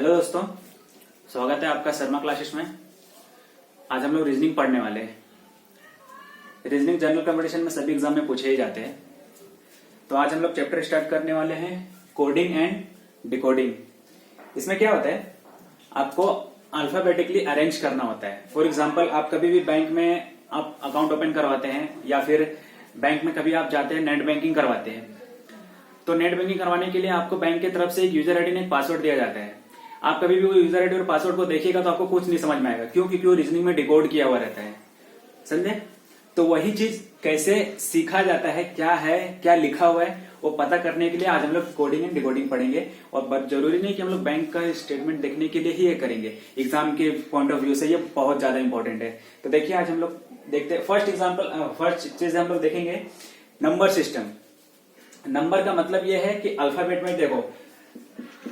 Hello दोस्तों, स्वागत है आपका शर्मा क्लासेस में। आज हम लोग रीजनिंग पढ़ने वाले हैं। रीजनिंग जनरल कंपटीशन में सभी एग्जाम में पूछे ही जाते हैं। तो आज हम लोग चैप्टर स्टार्ट करने वाले हैं कोडिंग एंड डिकोडिंग। इसमें क्या होता है, आपको अल्फाबेटिकली अरेंज करना होता है। फॉर एग्जाम्पल, आप कभी भी बैंक में आप अकाउंट ओपन करवाते हैं या फिर बैंक में कभी आप जाते हैं नेट बैंकिंग करवाते हैं। तो नेट बैंकिंग करवाने के लिए आपको बैंक की तरफ से एक यूजर आईडी ने एक पासवर्ड दिया जाता है। आप कभी भी वो यूजर आईडी और पासवर्ड को देखिएगा तो आपको कुछ नहीं समझ में आएगा, क्यों? क्योंकि वो रीजनिंग में डिकोड किया हुआ रहता है। समझे? तो वही चीज कैसे सीखा जाता है, क्या है, क्या लिखा हुआ है, वो पता करने के लिए आज हम लोग कोडिंग एंड डिकोडिंग पढ़ेंगे। और जरूरी नहीं कि हम लोग बैंक का स्टेटमेंट देखने के लिए ही ये करेंगे, एग्जाम के पॉइंट ऑफ व्यू से ये बहुत ज्यादा इंपॉर्टेंट है। तो देखिए, आज हम लोग देखते हैं फर्स्ट चीज हम लोग देखेंगे नंबर सिस्टम। नंबर का मतलब ये है कि अल्फाबेट में देखो,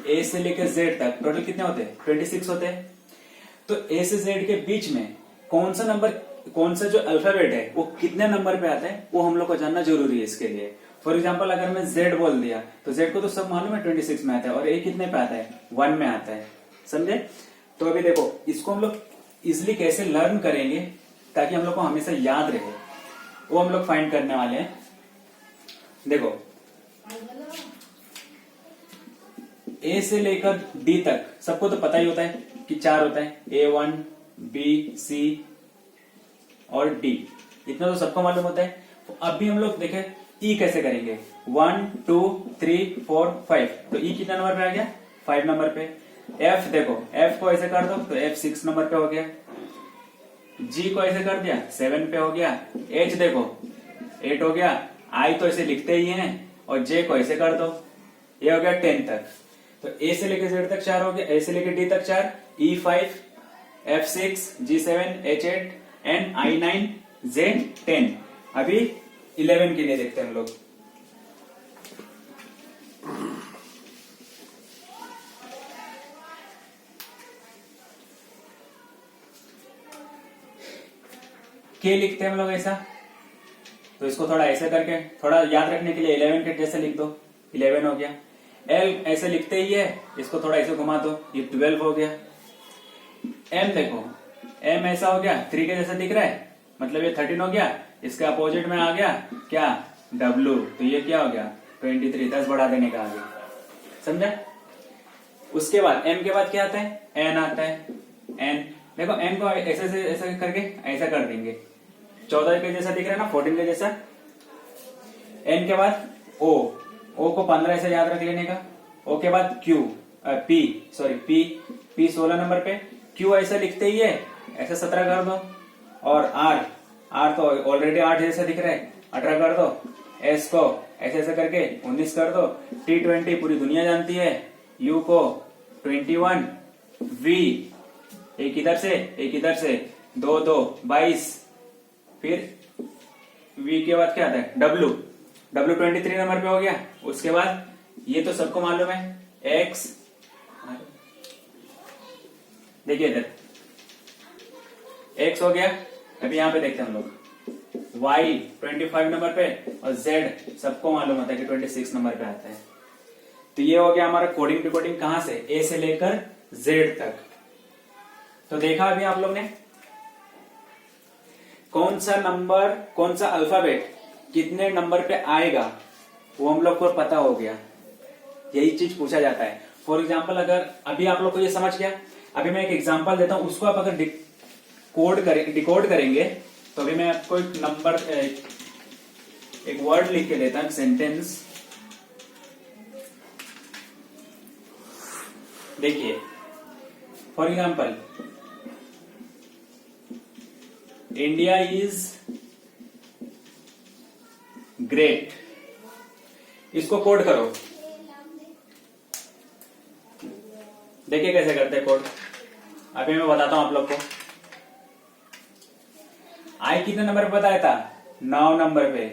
ए से लेकर जेड तक टोटल कितने होते हैं? 26 होते हैं। तो ए से जेड के बीच में कौन सा जो अल्फाबेट है वो कितने नंबर पे आता है, वो हम लोग को जानना जरूरी है इसके लिए। फॉर एग्जाम्पल, अगर मैं जेड बोल दिया तो जेड को तो सब मालूम है 26 में आता है, और ए कितने पे आता है? 1 में आता है। समझे? तो अभी देखो, इसको हम लोग इजिली कैसे लर्न करेंगे ताकि हम लोग को हमेशा याद रहे, वो हम लोग फाइंड करने वाले हैं। देखो, ए से लेकर डी तक सबको तो पता ही होता है कि 4 होता है, A1, B, C और D। इतना तो सबको मालूम होता है। तो अब भी हम लोग देखें E कैसे करेंगे। 1, 2, 3, 4, 5। तो E कितना नंबर पे आ गया? 5 नंबर पे। F देखो, F को ऐसे कर दो तो F 6 नंबर पे हो गया। G को ऐसे कर दिया 7 पे हो गया। H देखो 8 हो गया। I तो ऐसे लिखते ही हैं, और J को ऐसे कर दो, ये हो गया 10 तक। तो ए से लेकर जेड तक 4 हो गया, ए से लेकर डी तक 4, E5, F6, G7, H8 and I9, Z10। अभी 11 के लिए देखते हैं हम लोग। के लिखते हैं हम लोग ऐसा, तो इसको थोड़ा ऐसे करके थोड़ा याद रखने के लिए 11 के जैसे लिख दो, 11 हो गया। एल ऐसे लिखते ही है, इसको थोड़ा ऐसे घुमा दो, ये 12 हो गया। एम देखो, एम ऐसा हो गया, 3 के जैसा दिख रहा है, मतलब ये 13 हो गया। इसके अपोजिट में आ गया क्या? डब्लू, तो ये क्या हो गया? 23, 10 बढ़ा देने का आ गया। समझा? उसके बाद एम के बाद क्या आता है? एन आता है। एन देखो, एन को ऐसे करके ऐसा कर देंगे, 14 के जैसा दिख रहा है ना, 14 के जैसा। एन के बाद ओ को 15 ऐसे याद रख लेने का। ओ के बाद पी 16 नंबर पे। क्यू ऐसे लिखते ही है, ऐसे 17 कर दो। और आर तो ऑलरेडी 8 जैसा दिख रहा है, 18 कर दो। एस को ऐसे करके 19 कर दो। T20 पूरी दुनिया जानती है। यू को 21। वी एक इधर से 2 2 22। फिर वी के बाद क्या आता है? डब्लू 23 नंबर पे हो गया। उसके बाद ये तो सबको मालूम है, एक्स, देखिए इधर एक्स हो गया। अभी यहां पे देखते हैं हम लोग, वाई 25 नंबर पे, और जेड सबको मालूम होता है कि 26 नंबर पे आता है। तो ये हो गया हमारा कोडिंग डिकोडिंग, कहां से? ए से लेकर जेड तक। तो देखा अभी आप लोग ने कौन सा नंबर, कौन सा अल्फाबेट कितने नंबर पे आएगा, वो हम लोग को पता हो गया। यही चीज पूछा जाता है। फॉर एग्जाम्पल, अगर अभी आप लोग को ये समझ गया, अभी मैं एक एग्जाम्पल देता हूं, उसको आप अगर डिकोड करेंगे, तो अभी मैं आपको एक नंबर, एक वर्ड लिख के देता हूं, सेंटेंस। देखिए, for example, India is great. इसको कोड करो। देखिए कैसे करते हैं कोड। अभी मैं बताता हूं आप लोग को। आई कितने नंबर पे बताया था? 9 नंबर पे।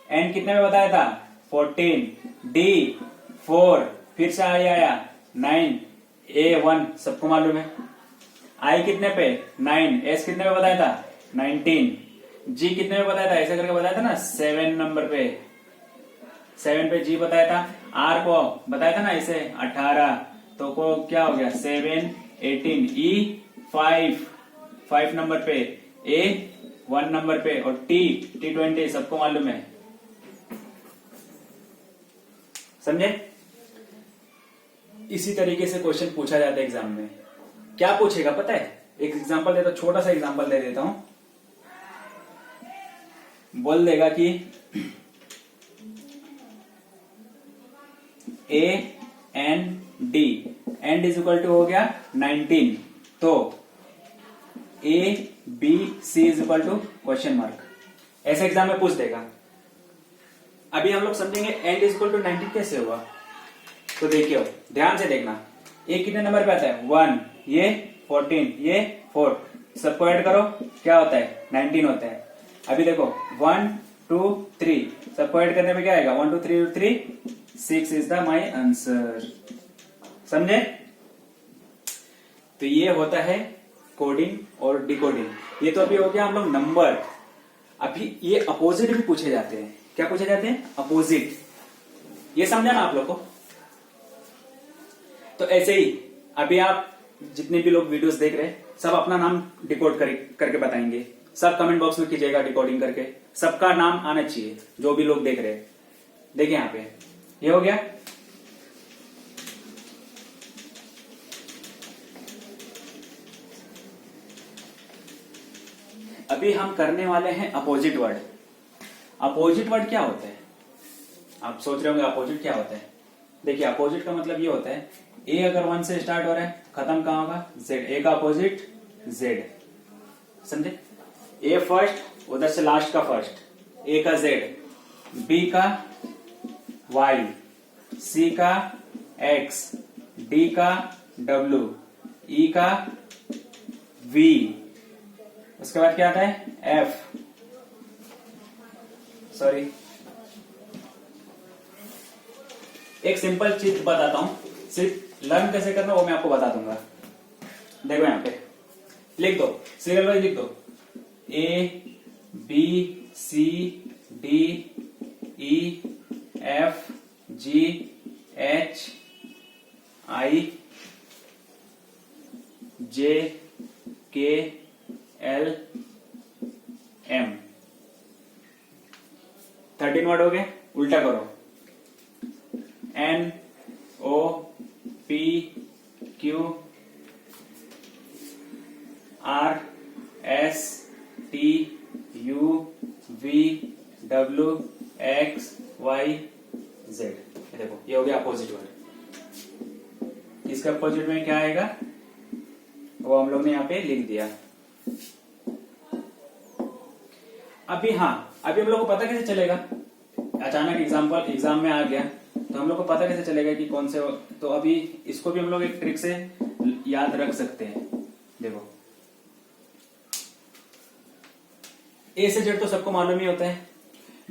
एन कितने में बताया था? 14। डी 4, फिर से आई आया 9। ए 1 सबको मालूम है। आई कितने पे? 9। एस कितने में बताया था? 19। जी कितने में बताया था? ऐसे करके बताया था ना, 7 नंबर पे। 7 पे जी बताया था। आर को बताया था ना ऐसे 18। तो को क्या हो गया 7 18 ई 5 नंबर पे, ए 1 नंबर पे, और टी 20 सबको मालूम है। समझे? इसी तरीके से क्वेश्चन पूछा जाता है एग्जाम में। क्या पूछेगा पता है? एक एग्जांपल देता, छोटा सा एग्जांपल दे देता हूं। बोल देगा कि A N D, and is equal to हो गया 19, तो A B C is equal to question mark. ऐसे एग्जाम में पूछ देगा। अभी हम लोग समझेंगे एंड इज इक्वल टू 19 कैसे हुआ। तो देखिए, ध्यान से देखना, ए कितने नंबर पे आता है 1, ये 14, ये 4, सबको ऐड करो क्या होता है 19 होता है। अभी देखो 1 2 3 सबको ऐड करने में क्या आएगा 1 2 3 3 6 इज द माई आंसर। समझे? तो ये होता है कोडिंग और डिकोडिंग। ये तो अभी हो गया हम लोग नंबर। अभी ये अपोजिट भी पूछे जाते हैं। क्या पूछे जाते हैं? अपोजिट। ये समझा ना आप लोग को? तो ऐसे ही अभी आप जितने भी लोग वीडियोस देख रहे हैं सब अपना नाम डिकोड करके बताएंगे। सब कमेंट बॉक्स में कीजिएगा डिकोडिंग करके। सबका नाम आना चाहिए जो भी लोग देख रहे हैं। देखिए यहां पे ये हो गया। अभी हम करने वाले हैं अपोजिट वर्ड। अपोजिट वर्ड क्या होता है? आप सोच रहे होंगे अपोजिट क्या होता है। देखिए अपोजिट का मतलब ये होता है ए अगर 1 से स्टार्ट हो रहा है खत्म कहां होगा जेड। ए का अपोजिट जेड। समझे? ए फर्स्ट, उधर से लास्ट का फर्स्ट, ए का जेड, बी का वाई, सी का एक्स, डी का डब्ल्यू, ई का वी, उसके बाद क्या आता है एफ। सॉरी, एक सिंपल चीज बताता हूं, सिर्फ लर्न कैसे करना वो मैं आपको बता दूंगा। देखो यहां पे लिख दो, सीरियल वाइज लिख दो, A B C D E F G H I J K L M. 13 word हो गए। उल्टा करो, N O P Q R S T U V W X Y Z. देखो ये हो गया अपोजिट वर्ड। इसका अपोजिट में क्या आएगा वो हम लोग ने यहाँ पे लिख दिया। अभी अभी हम लोग को पता कैसे चलेगा? अचानक एग्जाम में आ गया तो हम लोग को पता कैसे चलेगा कि कौन से। तो अभी इसको भी हम लोग एक ट्रिक से याद रख सकते हैं। देखो ए से जेड तो सबको मालूम ही होता है।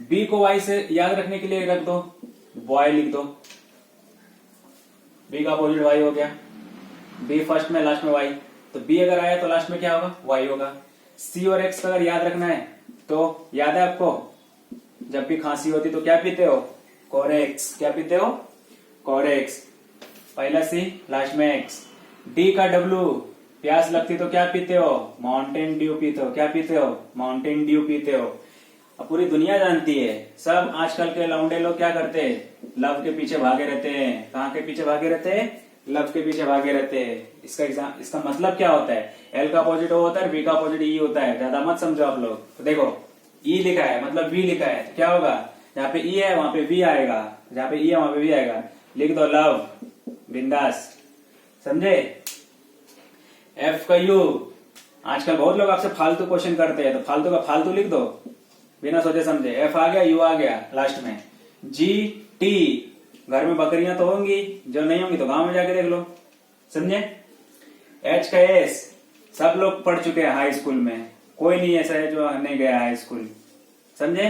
बी को वाई से याद रखने के लिए रख दो, वाई लिख दो। बी का अपोजिट वाई हो गया। बी फर्स्ट में लास्ट में वाई, तो बी अगर आया तो लास्ट में क्या होगा वाई होगा। सी और एक्स अगर याद रखना है तो याद है आपको, जब भी खांसी होती तो क्या पीते हो कोरेक्स। क्या पीते हो कोरेक्स, पहला सी लास्ट में एक्स। डी का डब्ल्यू, प्यास लगती तो क्या पीते हो माउंटेन ड्यू पीते हो। क्या पीते हो माउंटेन ड्यू पीते हो। अब पूरी दुनिया जानती है, सब आजकल के लौंडे लोग क्या करते हैं लव के पीछे भागे रहते हैं। कहाँ के पीछे भागे रहते हैं? लव के पीछे भागे रहते हैं। इसका मतलब क्या होता है? एल का अपोजिट ओ होता है, बी का अपोजिट ई होता है। ज्यादा मत समझो आप लोग। तो देखो ई लिखा है मतलब वी लिखा है, तो क्या होगा जहाँ पे ई है वहां पे वी आएगा, जहाँ पे ई है वहां पे वी आएगा। लिख दो लव, बिंदास। समझे? एफ का यू, आजकल बहुत लोग आपसे फालतू क्वेश्चन करते हैं तो फालतू का फालतू लिख दो बिना सोचे समझे। एफ आ गया, यू आ गया लास्ट में। जी टी, घर में बकरियां तो होंगी, जो नहीं होंगी तो गांव में जाके देख लो। समझे? एच का एस, सब लोग पढ़ चुके हैं हाई स्कूल में, कोई नहीं ऐसा है जो नहीं गया हाई स्कूल। समझे?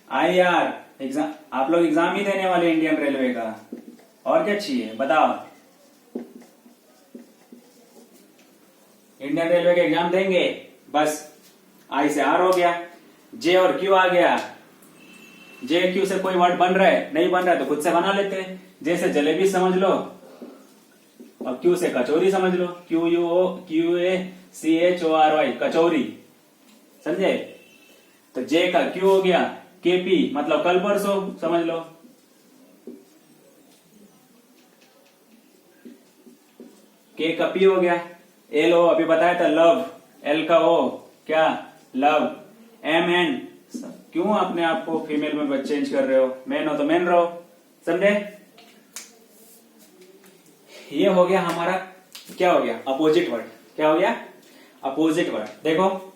आई आर, एग्जाम आप लोग एग्जाम ही देने वाले इंडियन रेलवे का, और क्या चाहिए बताओ। इंडियन रेलवे के एग्जाम देंगे बस। आई से आर हो गया, जे और क्यू आ गया। जे क्यू से कोई वर्ड बन रहा है, नहीं बन रहा है तो खुद से बना लेते हैं। जैसे जलेबी समझ लो, और क्यू से कचौरी समझ लो, QUACHORY कचौरी, समझे। तो जे का क्यू हो गया, KP मतलब कल परसों समझ लो, के का पी हो गया, LO अभी बताया था लव, L का O क्या लव, MN क्यों अपने आप को फीमेल में चेंज कर रहे हो, मैन हो तो मैन रहो, समझे। ये हो गया हमारा, क्या हो गया अपोजिट वर्ड, क्या हो गया अपोजिट वर्ड। देखो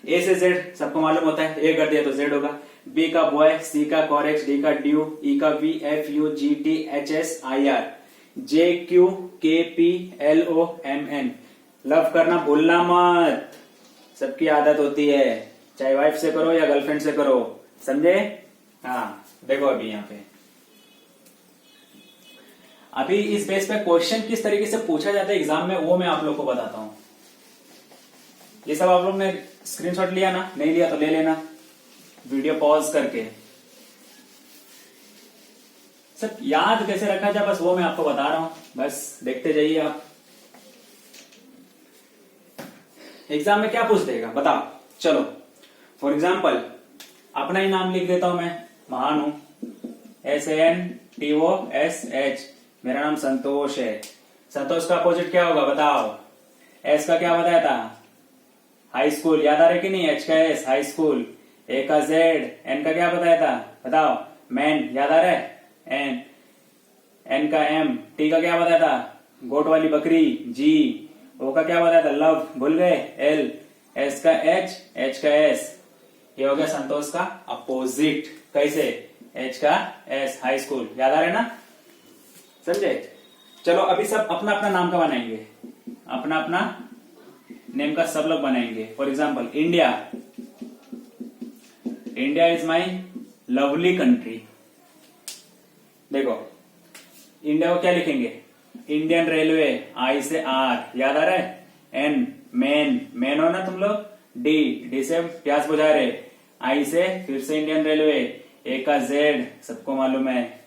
ए से जेड सबको मालूम होता है, ए कर दिया तो जेड होगा, बी का बॉय, सी का कॉरेक्स, डी का ड्यू, ई का we, F U G T H S I R, J Q K P L O M N. Love करना भूलना मत, सबकी आदत होती है, चाहे वाइफ से करो या गर्लफ्रेंड से करो, समझे। हाँ देखो अभी यहाँ पे, अभी इस बेस पे क्वेश्चन किस तरीके से पूछा जाता है एग्जाम में वो मैं आप लोग को बताता हूं। ये सब आप लोग ने स्क्रीनशॉट लिया ना, नहीं लिया तो ले लेना वीडियो पॉज करके। सब याद कैसे रखा जाए बस वो मैं आपको बता रहा हूं, बस देखते जाइए आप। एग्जाम में क्या पूछ देगा बताओ, चलो फॉर एग्जाम्पल अपना ही नाम लिख देता हूं मैं, महान हूं, SANTOSH, मेरा नाम संतोष है। संतोष का अपोजिट क्या होगा बताओ, एस का क्या बताया था हाई स्कूल, याद आ रहा है कि नहीं, एच का एस हाई स्कूल, ए का जेड, एन का क्या बताया था बताओ मैन, याद आ रहा है एन, एन का एम, टी का क्या बताया था गोट वाली बकरी, जी, ओ का क्या बताया था लव, भूल गए, एल, एस का एच, एच का एस, ये हो गया संतोष का अपोजिट, कैसे एच का एस हाई स्कूल, याद आ रहा है ना, समझे। चलो अभी सब अपना अपना नाम का बनाएंगे, अपना अपना नेम का सब लोग बनाएंगे। For example India, India is my lovely country. देखो इंडिया को क्या लिखेंगे, इंडियन रेलवे, आई से आर, याद आ रहा है, एन मैन, मैन हो ना तुम लोग, डी से प्यास बुझा रहे, आई से फिर से इंडियन रेलवे, ए का जेड सबको मालूम है।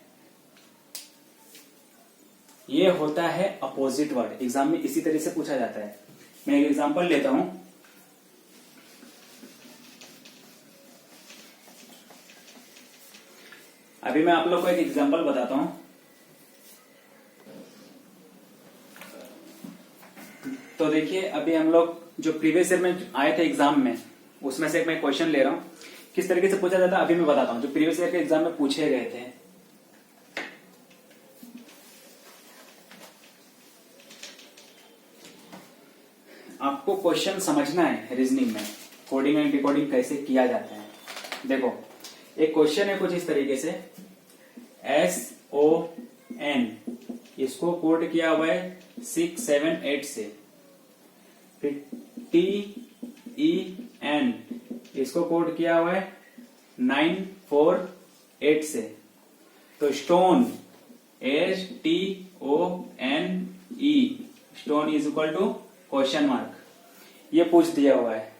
ये होता है अपोजिट वर्ड, एग्जाम में इसी तरह से पूछा जाता है। मैं एक एग्जांपल लेता हूं, अभी मैं आप लोग को एक एग्जांपल बताता हूं। तो देखिए अभी हम लोग जो प्रीवियस ईयर में आए थे एग्जाम में, उसमें से एक मैं क्वेश्चन ले रहा हूं, किस तरीके से पूछा जाता है अभी मैं बताता हूं, जो प्रीवियस ईयर के एग्जाम में पूछे गए थे। आपको क्वेश्चन समझना है रीजनिंग में, कोडिंग एंड डिकोडिंग कैसे किया जाता है। देखो एक क्वेश्चन है कुछ इस तरीके से, SON, इसको कोड किया हुआ है 678 से, फिर TEN, इसको कोड किया हुआ है 948 से। तो stone, STONE, stone is equal to question mark, ये पूछ दिया हुआ है।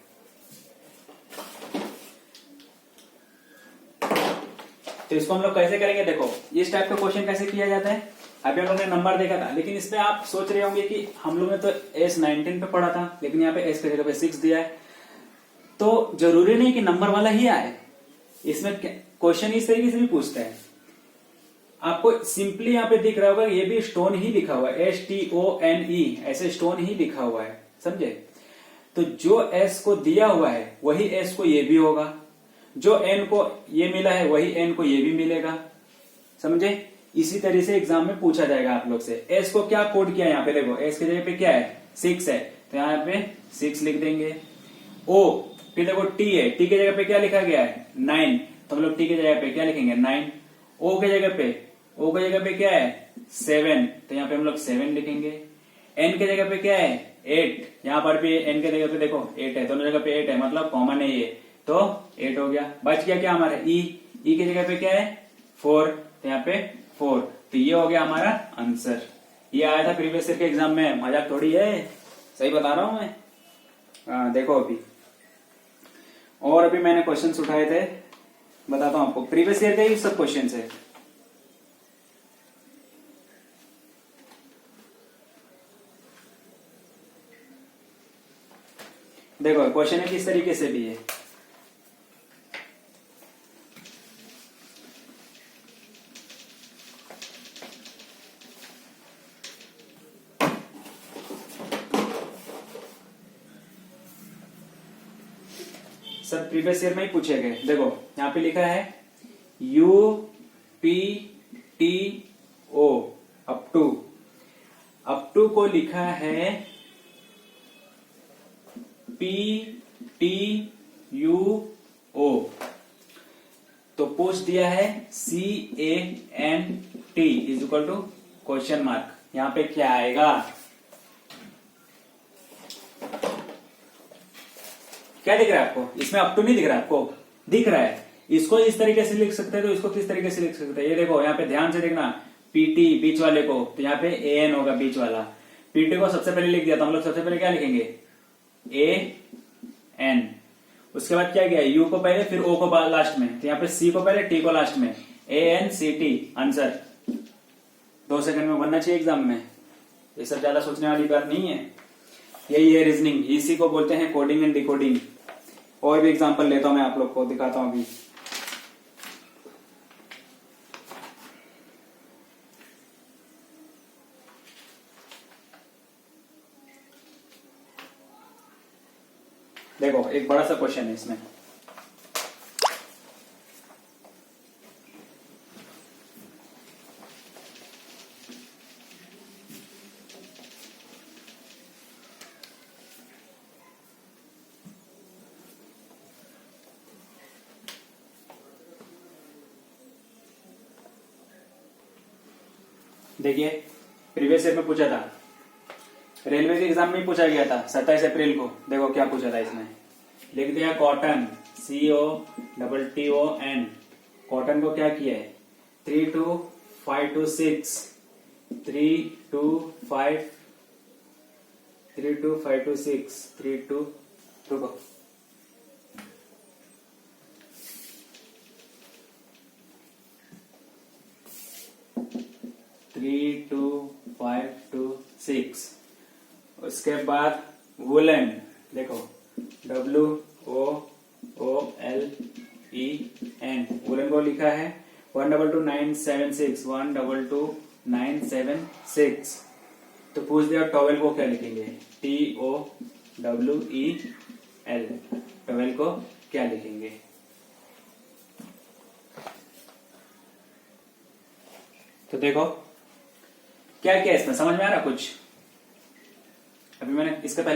तो इसको हम लोग कैसे करेंगे, देखो इस टाइप का क्वेश्चन कैसे किया जाता है। अभी हम लोग ने नंबर देखा था, लेकिन इसमें आप सोच रहे होंगे कि हम लोग ने तो S19 पे पढ़ा था, लेकिन यहाँ पे S की जगह पे 6 दिया है, तो जरूरी नहीं कि नंबर वाला ही आए, इसमें क्वेश्चन इस तरीके से भी पूछता है। आपको सिंपली यहाँ पे दिख रहा होगा, ये भी स्टोन ही लिखा हुआ है, STONE, ऐसे स्टोन ही लिखा हुआ है, समझे। तो जो S को दिया हुआ है वही S को ये भी होगा, जो N को ये मिला है वही N को ये भी मिलेगा, समझे। इसी तरह से एग्जाम में पूछा जाएगा आप लोग से। S को क्या कोड किया है यहाँ पे, देखो S की जगह पे क्या है 6 है, तो यहाँ पे 6 लिख देंगे। O फिर देखो T है, T की जगह पे क्या लिखा गया है 9, तो हम लोग T की जगह पे क्या लिखेंगे 9। O की जगह पे क्या है 7, तो यहाँ पे हम लोग 7 लिखेंगे। N की जगह पे क्या है 8, यहाँ पर भी N की जगह पे देखो 8 है, दोनों जगह पे 8 है, मतलब कॉमन है ये, तो 8 हो गया। बच गया क्या हमारा E की जगह पे क्या है 4, तो यहाँ पे 4, तो ये हो गया हमारा आंसर। ये आया था प्रीवियस ईयर के एग्जाम में, मजाक थोड़ी है, सही बता रहा हूं मैं। देखो अभी और अभी मैंने क्वेश्चंस उठाए थे, बताता हूं आपको, प्रीवियस ईयर के ही सब क्वेश्चन है। देखो क्वेश्चन है किस तरीके से भी है। सब प्रीवियस ईयर में ही पूछे गए। देखो यहां पे लिखा है UPTO अप टू को लिखा है PTUO। तो पूछ दिया है CANT is equal to question mark. यहां पे क्या आएगा? क्या दिख रहा है आपको? इसमें अप टू नहीं दिख रहा है आपको? दिख रहा है। इसको इस तरीके से लिख सकते हैं तो इसको किस तरीके से लिख सकते हैं? ये देखो यहाँ पे ध्यान से देखना, पीटी बीच वाले को, तो यहाँ पे एन होगा बीच वाला। पीटी को सबसे पहले लिख दिया तो हम लोग सबसे पहले क्या लिखेंगे? AN। उसके बाद क्या किया? यू को पहले, फिर ओ को लास्ट में, तो यहाँ पे सी को पहले, टी को लास्ट में, ANCT आंसर। 2 सेकंड में बनना चाहिए एग्जाम में। ये सब ज्यादा सोचने वाली बात नहीं है। यही है रीजनिंग, इसी को बोलते हैं कोडिंग एंड डिकोडिंग। और भी एग्जांपल लेता हूं मैं, आप लोग को दिखाता हूं अभी। देखो एक बड़ा सा क्वेश्चन है इसमें। देखिए प्रीवियस ईयर में पूछा था, रेलवे के एग्जाम में पूछा गया था 27 अप्रैल को। देखो क्या पूछा था इसमें, लिख दिया कॉटन, COTTON। कॉटन को क्या किया है? 3 to 5 to 6, 3 to 5 to 6, 3 to, रुको, 3 to 5 to 6। उसके बाद वुलन, देखो WOOLEN, वुलन को लिखा है 122,976, 122,976। तो पूछ दिया टॉवेल को क्या लिखेंगे? TOWEL। टॉवेल को क्या लिखेंगे? तो देखो क्या क्या इसमें समझ में आ रहा कुछ? अभी मैंने इसके पहले